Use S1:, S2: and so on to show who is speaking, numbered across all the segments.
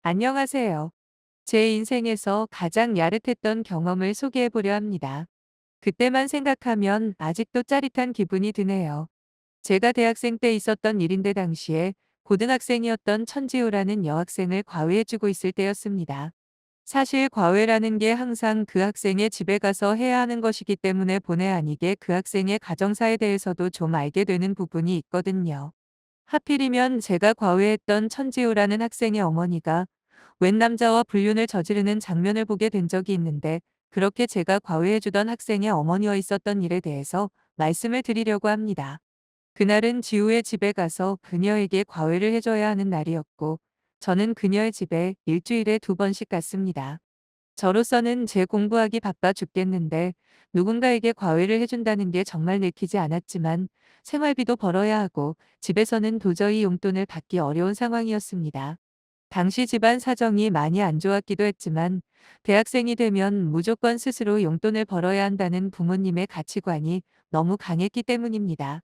S1: 안녕하세요. 제 인생에서 가장 야릇했던 경험을 소개해 보려 합니다. 그때만 생각하면 아직도 짜릿한 기분이 드네요. 제가 대학생 때 있었던 일인데 당시에 고등학생이었던 천지우라는 여학생을 과외해주고 있을 때였습니다. 사실 과외라는 게 항상 그 학생의 집에 가서 해야 하는 것이기 때문에 본의 아니게 그 학생의 가정사에 대해서도 좀 알게 되는 부분이 있거든요. 하필이면 제가 과외했던 천지우라는 학생의 어머니가 웬 남자와 불륜을 저지르는 장면을 보게 된 적이 있는데, 그렇게 제가 과외해주던 학생의 어머니와 있었던 일에 대해서 말씀을 드리려고 합니다. 그날은 지우의 집에 가서 그녀에게 과외를 해줘야 하는 날이었고, 저는 그녀의 집에 일주일에 2번씩 갔습니다. 저로서는 제 공부하기 바빠 죽겠는데 누군가에게 과외를 해준다는 게 정말 내키지 않았지만, 생활비도 벌어야 하고 집에서는 도저히 용돈을 받기 어려운 상황이었습니다. 당시 집안 사정이 많이 안 좋았기도 했지만, 대학생이 되면 무조건 스스로 용돈을 벌어야 한다는 부모님의 가치관이 너무 강했기 때문입니다.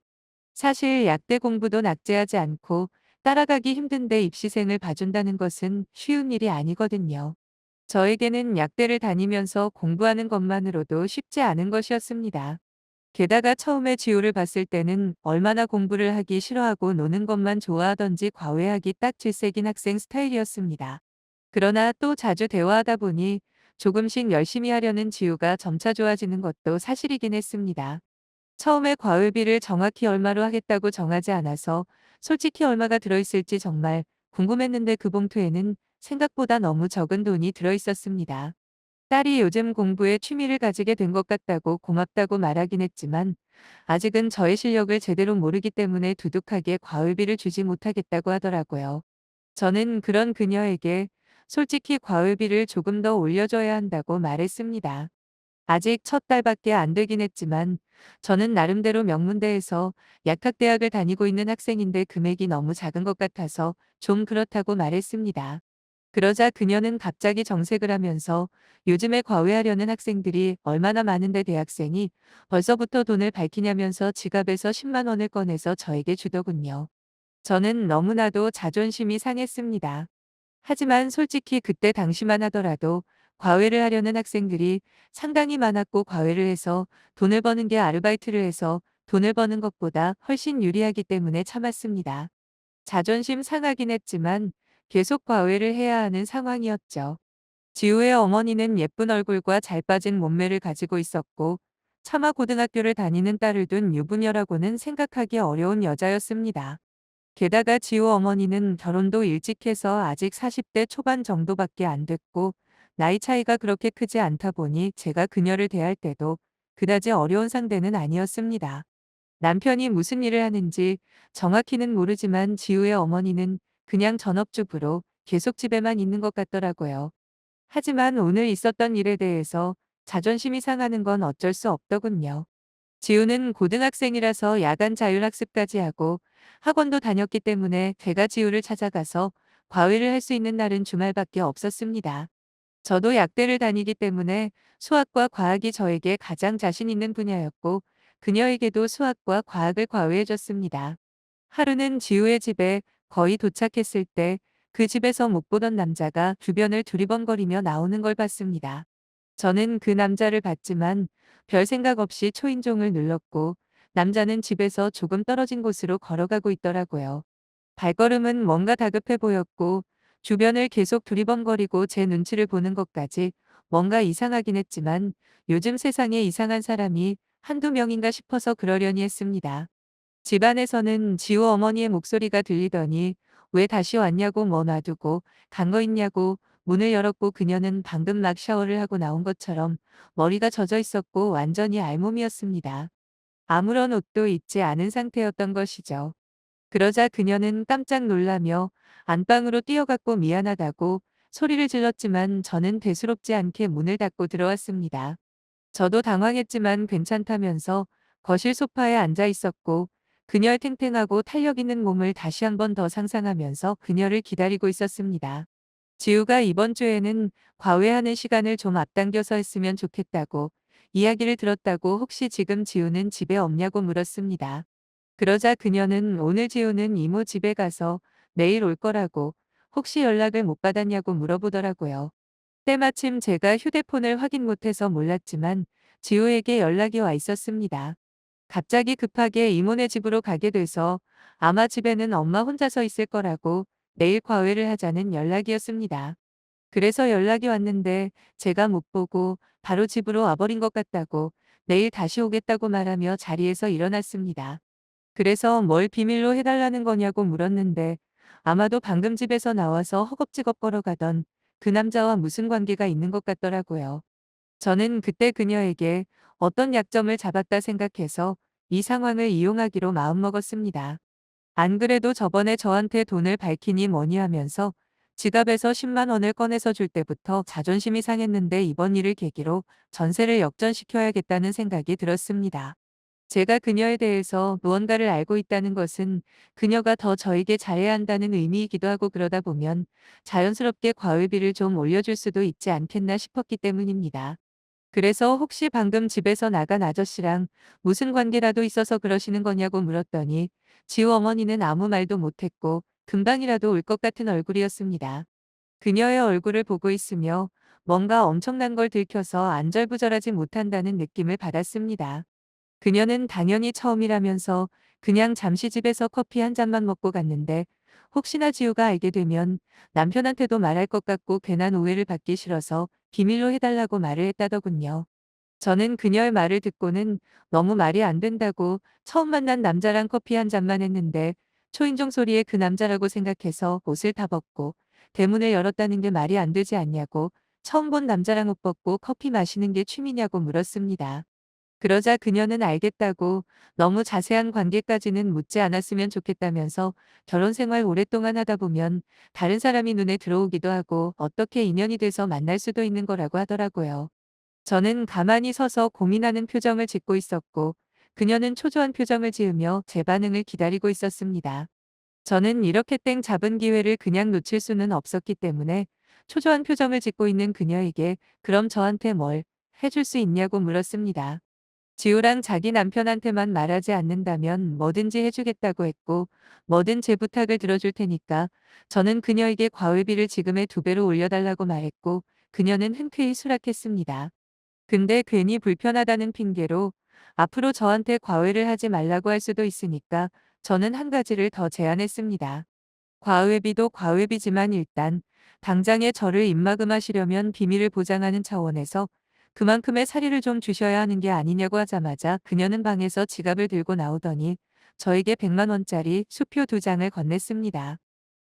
S1: 사실 약대 공부도 낙제하지 않고 따라가기 힘든데 입시생을 봐준다는 것은 쉬운 일이 아니거든요. 저에게는 약대를 다니면서 공부하는 것만으로도 쉽지 않은 것이었습니다. 게다가 처음에 지우를 봤을 때는 얼마나 공부를 하기 싫어하고 노는 것만 좋아하던지 과외하기 딱 질색인 학생 스타일이었습니다. 그러나 또 자주 대화하다 보니 조금씩 열심히 하려는 지우가 점차 좋아지는 것도 사실이긴 했습니다. 처음에 과외비를 정확히 얼마로 하겠다고 정하지 않아서 솔직히 얼마가 들어있을지 정말 궁금했는데, 그 봉투에는 생각보다 너무 적은 돈이 들어있었습니다. 딸이 요즘 공부에 취미를 가지게 된 것 같다고 고맙다고 말하긴 했지만, 아직은 저의 실력을 제대로 모르기 때문에 두둑하게 과외비를 주지 못하겠다고 하더라고요. 저는 그런 그녀에게 솔직히 과외비를 조금 더 올려줘야 한다고 말했습니다. 아직 첫 달밖에 안 되긴 했지만, 저는 나름대로 명문대에서 약학대학을 다니고 있는 학생인데 금액이 너무 작은 것 같아서 좀 그렇다고 말했습니다. 그러자 그녀는 갑자기 정색을 하면서 요즘에 과외하려는 학생들이 얼마나 많은데 대학생이 벌써부터 돈을 밝히냐면서 지갑에서 10만 원을 꺼내서 저에게 주더군요. 저는 너무나도 자존심이 상했습니다. 하지만 솔직히 그때 당시만 하더라도 과외를 하려는 학생들이 상당히 많았고, 과외를 해서 돈을 버는 게 아르바이트를 해서 돈을 버는 것보다 훨씬 유리하기 때문에 참았습니다. 자존심 상하긴 했지만 계속 과외를 해야 하는 상황이었죠. 지우의 어머니는 예쁜 얼굴과 잘 빠진 몸매를 가지고 있었고, 차마 고등학교를 다니는 딸을 둔 유부녀라고는 생각하기 어려운 여자였습니다. 게다가 지우 어머니는 결혼도 일찍 해서 아직 40대 초반 정도밖에 안 됐고, 나이 차이가 그렇게 크지 않다 보니 제가 그녀를 대할 때도 그다지 어려운 상대는 아니었습니다. 남편이 무슨 일을 하는지 정확히는 모르지만 지우의 어머니는 그냥 전업주부로 계속 집에만 있는 것 같더라고요. 하지만 오늘 있었던 일에 대해서 자존심이 상하는 건 어쩔 수 없더군요. 지우는 고등학생이라서 야간 자율학습까지 하고 학원도 다녔기 때문에 제가 지우를 찾아가서 과외를 할 수 있는 날은 주말밖에 없었습니다. 저도 약대를 다니기 때문에 수학과 과학이 저에게 가장 자신 있는 분야였고, 그녀에게도 수학과 과학을 과외해줬습니다. 하루는 지우의 집에 거의 도착했을 때 그 집에서 못 보던 남자가 주변을 두리번거리며 나오는 걸 봤습니다. 저는 그 남자를 봤지만 별 생각 없이 초인종을 눌렀고, 남자는 집에서 조금 떨어진 곳으로 걸어가고 있더라고요. 발걸음은 뭔가 다급해 보였고, 주변을 계속 두리번거리고 제 눈치를 보는 것까지 뭔가 이상하긴 했지만, 요즘 세상에 이상한 사람이 한두 명인가 싶어서 그러려니 했습니다. 집안에서는 지우 어머니의 목소리가 들리더니 왜 다시 왔냐고, 뭐 놔두고 간 거 있냐고 문을 열었고, 그녀는 방금 막 샤워를 하고 나온 것처럼 머리가 젖어 있었고 완전히 알몸이었습니다. 아무런 옷도 입지 않은 상태였던 것이죠. 그러자 그녀는 깜짝 놀라며 안방으로 뛰어갔고 미안하다고 소리를 질렀지만, 저는 대수롭지 않게 문을 닫고 들어왔습니다. 저도 당황했지만 괜찮다면서 거실 소파에 앉아 있었고, 그녀의 탱탱하고 탄력 있는 몸을 다시 한 번 더 상상하면서 그녀를 기다리고 있었습니다. 지우가 이번 주에는 과외하는 시간을 좀 앞당겨서 했으면 좋겠다고 이야기를 들었다고, 혹시 지금 지우는 집에 없냐고 물었습니다. 그러자 그녀는 오늘 지우는 이모 집에 가서 내일 올 거라고, 혹시 연락을 못 받았냐고 물어보더라고요. 때마침 제가 휴대폰을 확인 못해서 몰랐지만 지우에게 연락이 와 있었습니다. 갑자기 급하게 이모네 집으로 가게 돼서 아마 집에는 엄마 혼자서 있을 거라고 내일 과외를 하자는 연락이었습니다. 그래서 연락이 왔는데 제가 못 보고 바로 집으로 와버린 것 같다고 내일 다시 오겠다고 말하며 자리에서 일어났습니다. 그래서 뭘 비밀로 해달라는 거냐고 물었는데 아마도 방금 집에서 나와서 허겁지겁 걸어가던 그 남자와 무슨 관계가 있는 것 같더라고요. 저는 그때 그녀에게 어떤 약점을 잡았다 생각해서 이 상황을 이용하기로 마음먹었습니다. 안 그래도 저번에 저한테 돈을 밝히니 뭐니 하면서 지갑에서 10만 원을 꺼내서 줄 때부터 자존심이 상했는데 이번 일을 계기로 전세를 역전시켜야겠다는 생각이 들었습니다. 제가 그녀에 대해서 무언가를 알고 있다는 것은 그녀가 더 저에게 잘해야 한다는 의미이기도 하고 그러다 보면 자연스럽게 과외비를 좀 올려줄 수도 있지 않겠나 싶었기 때문입니다. 그래서 혹시 방금 집에서 나간 아저씨랑 무슨 관계라도 있어서 그러시는 거냐고 물었더니 지우 어머니는 아무 말도 못했고 금방이라도 올 것 같은 얼굴이었습니다. 그녀의 얼굴을 보고 있으며 뭔가 엄청난 걸 들켜서 안절부절하지 못한다는 느낌을 받았습니다. 그녀는 당연히 처음이라면서 그냥 잠시 집에서 커피 한 잔만 먹고 갔는데 혹시나 지우가 알게 되면 남편한테도 말할 것 같고 괜한 오해를 받기 싫어서 비밀로 해달라고 말을 했다더군요. 저는 그녀의 말을 듣고는 너무 말이 안 된다고 처음 만난 남자랑 커피 한 잔만 했는데 초인종 소리에 그 남자라고 생각해서 옷을 다 벗고 대문을 열었다는 게 말이 안 되지 않냐고 처음 본 남자랑 옷 벗고 커피 마시는 게 취미냐고 물었습니다. 그러자 그녀는 알겠다고 너무 자세한 관계까지는 묻지 않았으면 좋겠다면서 결혼 생활 오랫동안 하다 보면 다른 사람이 눈에 들어오기도 하고 어떻게 인연이 돼서 만날 수도 있는 거라고 하더라고요. 저는 가만히 서서 고민하는 표정을 짓고 있었고 그녀는 초조한 표정을 지으며 제 반응을 기다리고 있었습니다. 저는 이렇게 땡 잡은 기회를 그냥 놓칠 수는 없었기 때문에 초조한 표정을 짓고 있는 그녀에게 그럼 저한테 뭘 해줄 수 있냐고 물었습니다. 지우랑 자기 남편한테만 말하지 않는다면 뭐든지 해주겠다고 했고 뭐든 제 부탁을 들어줄 테니까 저는 그녀에게 과외비를 지금의 2배로 올려달라고 말했고 그녀는 흔쾌히 수락했습니다. 근데 괜히 불편하다는 핑계로 앞으로 저한테 과외를 하지 말라고 할 수도 있으니까 저는 한 가지를 더 제안했습니다. 과외비도 과외비지만 일단 당장에 저를 입막음하시려면 비밀을 보장하는 차원에서 그만큼의 사리를 좀 주셔야 하는 게 아니냐고 하자마자 그녀는 방에서 지갑을 들고 나오더니 저에게 100만 원짜리 수표 2장을 건넸습니다.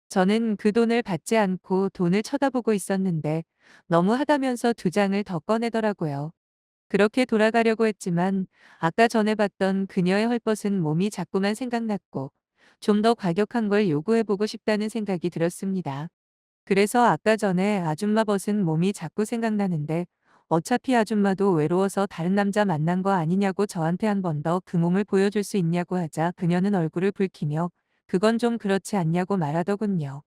S1: 저는 그 돈을 받지 않고 돈을 쳐다보고 있었는데 너무하다면서 2장을 더 꺼내더라고요. 그렇게 돌아가려고 했지만 아까 전에 봤던 그녀의 헐벗은 몸이 자꾸만 생각났고 좀 더 과격한 걸 요구해보고 싶다는 생각이 들었습니다. 그래서 아까 전에 아줌마 벗은 몸이 자꾸 생각나는데 어차피 아줌마도 외로워서 다른 남자 만난 거 아니냐고 저한테 한 번 더 그 몸을 보여줄 수 있냐고 하자 그녀는 얼굴을 붉히며 그건 좀 그렇지 않냐고 말하더군요.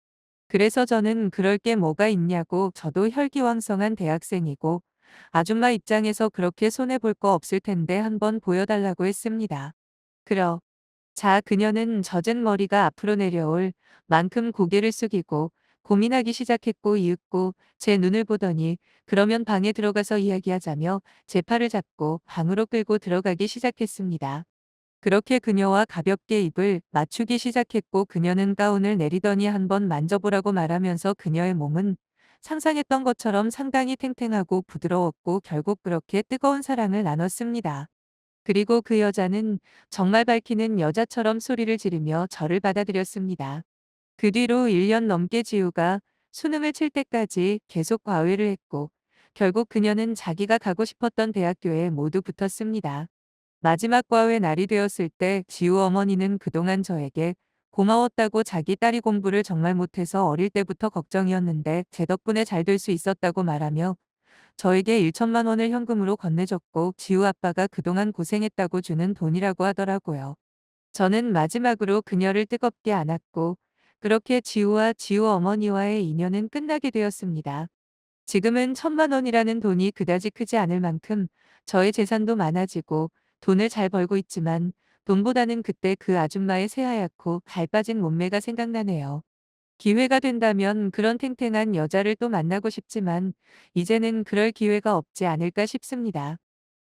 S1: 그래서 저는 그럴 게 뭐가 있냐고 저도 혈기왕성한 대학생이고 아줌마 입장에서 그렇게 손해볼 거 없을 텐데 한번 보여달라고 했습니다. 그러. 자, 그녀는 젖은 머리가 앞으로 내려올 만큼 고개를 숙이고 고민하기 시작했고 이윽고 제 눈을 보더니 그러면 방에 들어가서 이야기하자며 제 팔을 잡고 방으로 끌고 들어가기 시작했습니다. 그렇게 그녀와 가볍게 입을 맞추기 시작했고 그녀는 가운을 내리더니 한번 만져보라고 말하면서 그녀의 몸은 상상했던 것처럼 상당히 탱탱하고 부드러웠고 결국 그렇게 뜨거운 사랑을 나눴습니다. 그리고 그 여자는 정말 밝히는 여자처럼 소리를 지르며 저를 받아들였습니다. 그 뒤로 1년 넘게 지우가 수능을 칠 때까지 계속 과외를 했고 결국 그녀는 자기가 가고 싶었던 대학교에 모두 붙었습니다. 마지막 과외 날이 되었을 때 지우 어머니는 그동안 저에게 고마웠다고 자기 딸이 공부를 정말 못해서 어릴 때부터 걱정이었는데 제 덕분에 잘 될 수 있었다고 말하며 저에게 1천만 원을 현금으로 건네줬고 지우 아빠가 그동안 고생했다고 주는 돈이라고 하더라고요. 저는 마지막으로 그녀를 뜨겁게 안았고 그렇게 지우와 지우 어머니와의 인연은 끝나게 되었습니다. 지금은 1천만 원이라는 돈이 그다지 크지 않을 만큼 저의 재산도 많아지고 돈을 잘 벌고 있지만 돈보다는 그때 그 아줌마의 새하얗고 갈 빠진 몸매가 생각나네요. 기회가 된다면 그런 탱탱한 여자를 또 만나고 싶지만 이제는 그럴 기회가 없지 않을까 싶습니다.